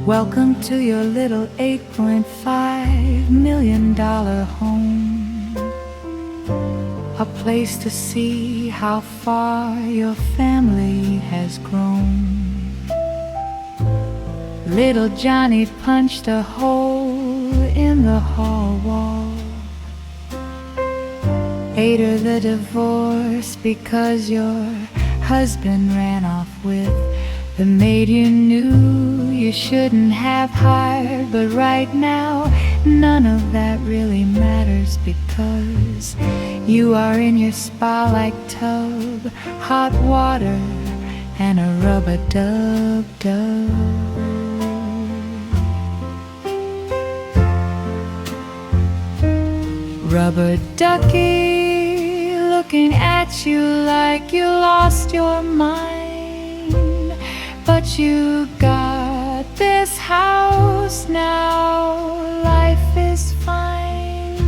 Welcome to your little $8.5 million home, a place to see how far your family has grown. Little Johnny punched a hole in the hall wall. Ate her the divorce because your husband ran off with the maid you knew you shouldn't have hired. But right now, none of that really matters, because you are in your spa-like tub, hot water and a rub-a-dub-dub. Rubber-ducky, looking at you like you lost your mind. But you got this house now, life is fine.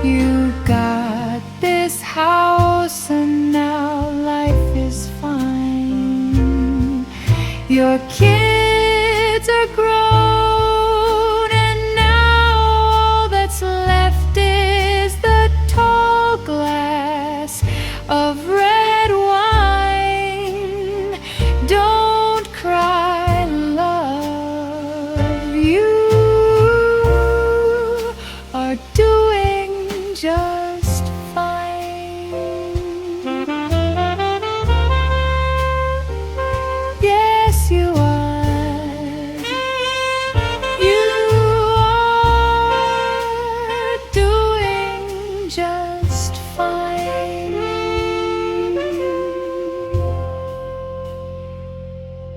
You got this house and now life is fine. Your kids are grown.